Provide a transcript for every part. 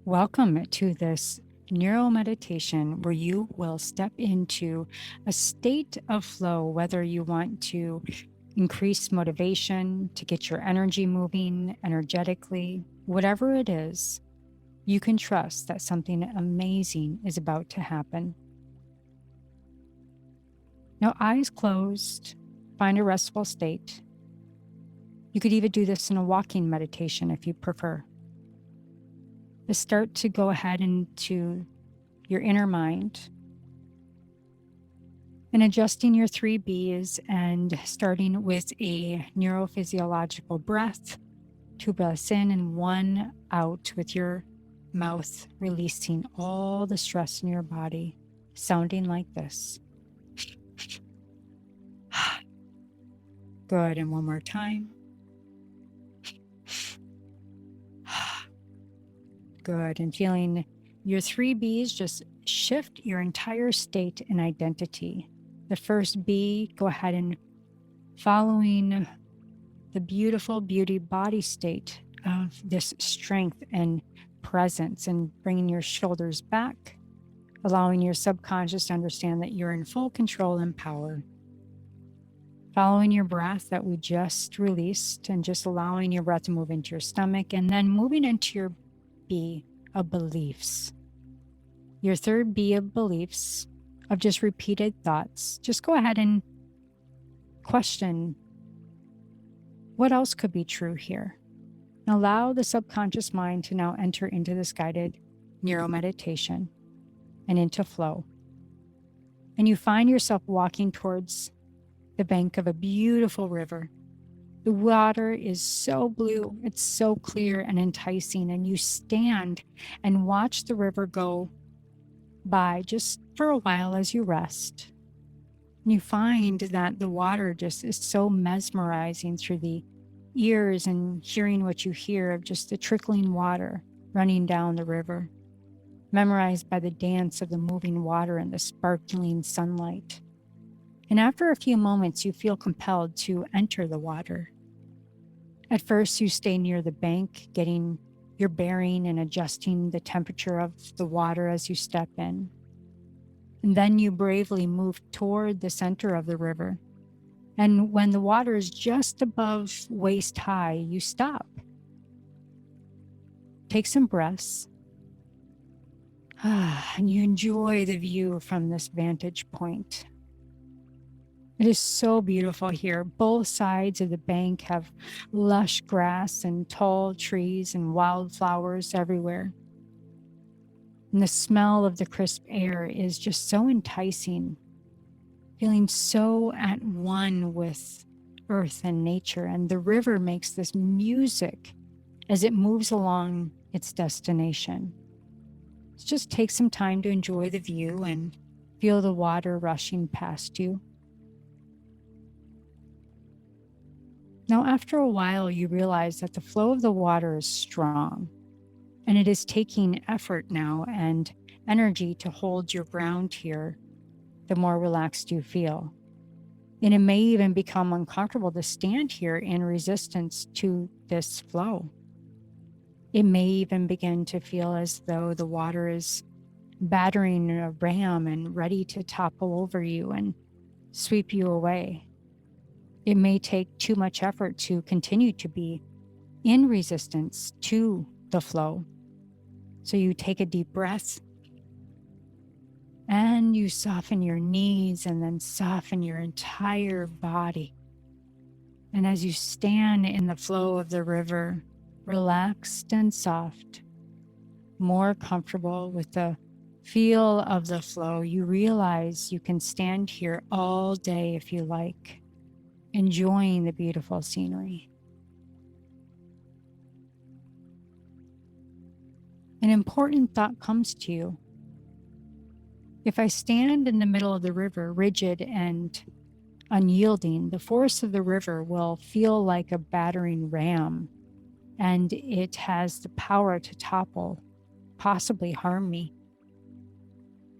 Welcome to this neuromeditation where you will step into a state of flow, whether you want to increase motivation, to get your energy moving energetically, whatever it is, you can trust that something amazing is about to happen. Now, eyes closed, find a restful state. You could even do this in a walking meditation if you prefer. Just start to go ahead into your inner mind and adjusting your 3Bs and starting with a neurophysiological breath, 2 breaths in and 1 out with your mouth, releasing all the stress in your body, sounding like this. Good, and one more time. Good, and feeling your 3Bs just shift your entire state and identity. The first B, go ahead and following the beautiful beauty body state of this strength and presence and bringing your shoulders back, allowing your subconscious to understand that you're in full control and power. Following your breath that we just released and just allowing your breath to move into your stomach and then moving into your B of beliefs. Your third B of beliefs of just repeated thoughts. Just go ahead and question what else could be true here. And allow the subconscious mind to now enter into this guided neuromeditation and into flow. And you find yourself walking towards the bank of a beautiful river. The water is so blue, it's so clear and enticing, and you stand and watch the river go by just for a while as you rest. And you find that the water just is so mesmerizing through the ears and hearing what you hear of just the trickling water running down the river, memorized by the dance of the moving water and the sparkling sunlight. And after a few moments, you feel compelled to enter the water. At first, you stay near the bank, getting your bearing and adjusting the temperature of the water as you step in. And then you bravely move toward the center of the river. And when the water is just above waist high, you stop. Take some breaths. And you enjoy the view from this vantage point. It is so beautiful here. Both sides of the bank have lush grass and tall trees and wildflowers everywhere. And the smell of the crisp air is just so enticing, feeling so at one with earth and nature. And the river makes this music as it moves along its destination. So just take some time to enjoy the view and feel the water rushing past you. Now, after a while, you realize that the flow of the water is strong, and it is taking effort now and energy to hold your ground here, the more relaxed you feel. And it may even become uncomfortable to stand here in resistance to this flow. It may even begin to feel as though the water is battering a ram and ready to topple over you and sweep you away. It may take too much effort to continue to be in resistance to the flow. So you take a deep breath and you soften your knees and then soften your entire body. And as you stand in the flow of the river, relaxed and soft, more comfortable with the feel of the flow, you realize you can stand here all day if you like, enjoying the beautiful scenery. An important thought comes to you. If I stand in the middle of the river, rigid and unyielding, the force of the river will feel like a battering ram, and it has the power to topple, possibly harm me.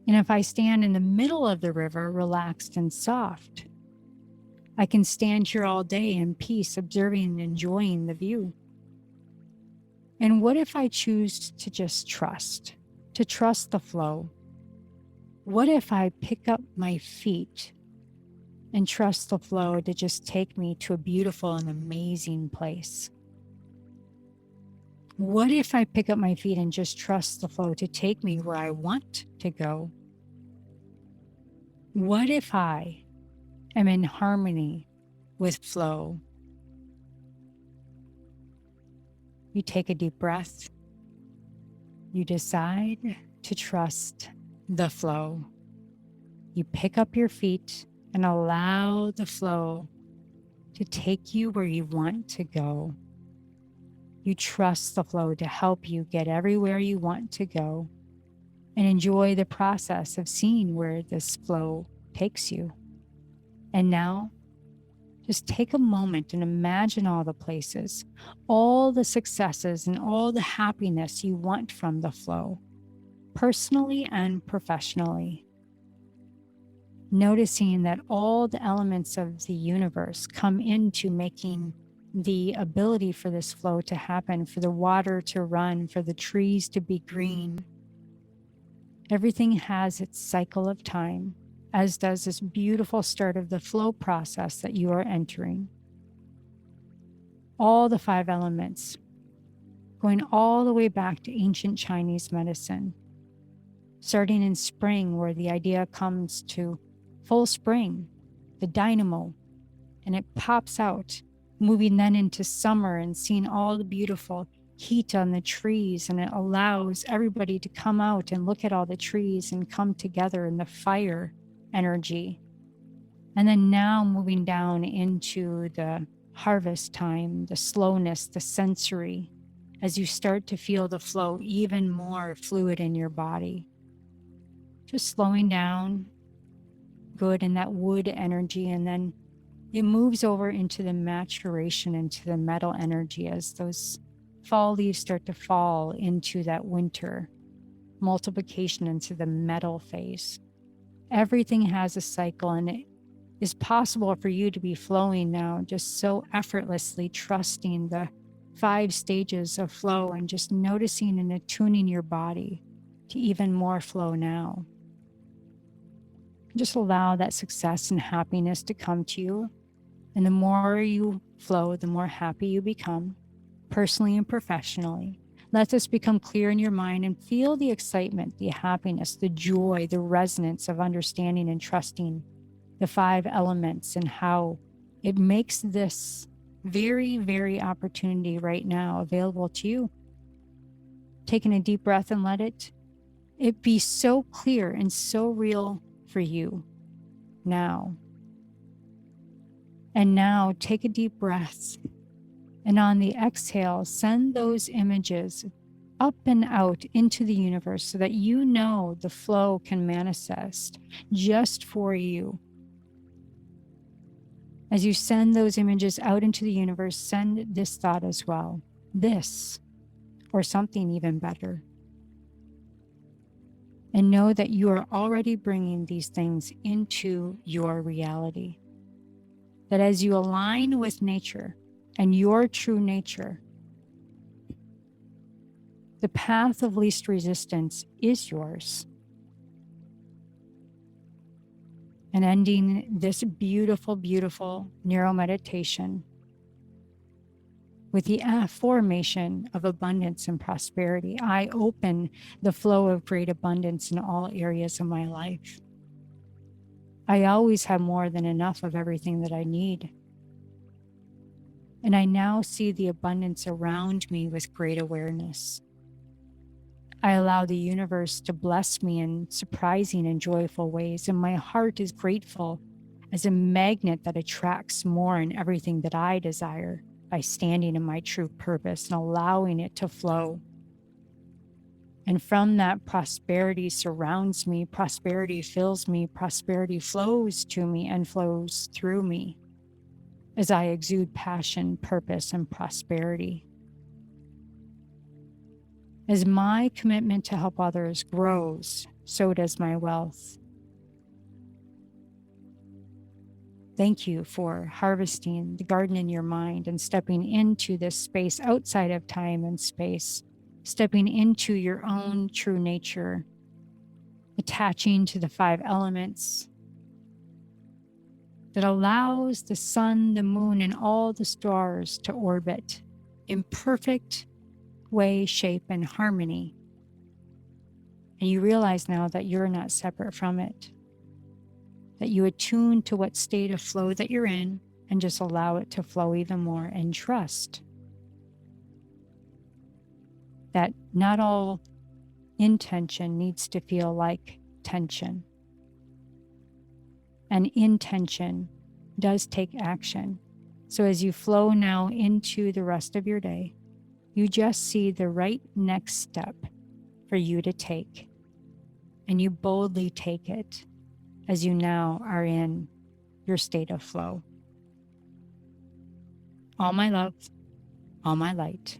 And if I stand in the middle of the river, relaxed and soft, I can stand here all day in peace, observing and enjoying the view. And what if I choose to just to trust the flow? What if I pick up my feet and trust the flow to just take me to a beautiful and amazing place? What if I pick up my feet and just trust the flow to take me where I want to go? What if I am in harmony with flow? You take a deep breath. You decide to trust the flow. You pick up your feet and allow the flow to take you where you want to go. You trust the flow to help you get everywhere you want to go and enjoy the process of seeing where this flow takes you. And now, just take a moment and imagine all the places, all the successes, and all the happiness you want from the flow, personally and professionally. Noticing that all the elements of the universe come into making the ability for this flow to happen, for the water to run, for the trees to be green. Everything has its cycle of time, as does this beautiful start of the flow process that you are entering. All the 5 elements, going all the way back to ancient Chinese medicine, starting in spring, where the idea comes to full spring, the dynamo, and it pops out, moving then into summer and seeing all the beautiful heat on the trees, and it allows everybody to come out and look at all the trees and come together in the fire energy. And then now moving down into the harvest time, the slowness, the sensory, as you start to feel the flow even more fluid in your body. Just slowing down, good in that wood energy, and then it moves over into the maturation, into the metal energy as those fall leaves start to fall into that winter multiplication into the metal phase. Everything has a cycle, and it is possible for you to be flowing now just so effortlessly, trusting the 5 stages of flow and just noticing and attuning your body to even more flow now. Just allow that success and happiness to come to you. And the more you flow, the more happy you become, personally and professionally. Let this become clear in your mind and feel the excitement, the happiness, the joy, the resonance of understanding and trusting the 5 elements and how it makes this very, very opportunity right now available to you. Taking a deep breath and let it be so clear and so real for you now. And now take a deep breath, and on the exhale, send those images up and out into the universe so that you know the flow can manifest just for you. As you send those images out into the universe, send this thought as well. This, or something even better. And know that you are already bringing these things into your reality. That as you align with nature and your true nature, the path of least resistance is yours. And ending this beautiful, beautiful NeuroMeditation with the affirmation of abundance and prosperity. I open the flow of great abundance in all areas of my life. I always have more than enough of everything that I need. And I now see the abundance around me with great awareness. I allow the universe to bless me in surprising and joyful ways, and my heart is grateful as a magnet that attracts more in everything that I desire by standing in my true purpose and allowing it to flow. And from that, prosperity surrounds me, prosperity fills me, prosperity flows to me and flows through me as I exude passion, purpose, and prosperity. As my commitment to help others grows, so does my wealth. Thank you for harvesting the garden in your mind and stepping into this space outside of time and space, stepping into your own true nature, attaching to the 5 elements that allows the sun, the moon, and all the stars to orbit in perfect way, shape, and harmony. And you realize now that you're not separate from it, that you attune to what state of flow that you're in and just allow it to flow even more, and trust that not all intention needs to feel like tension. And intention does take action. So as you flow now into the rest of your day, you just see the right next step for you to take. And you boldly take it as you now are in your state of flow. All my love, all my light.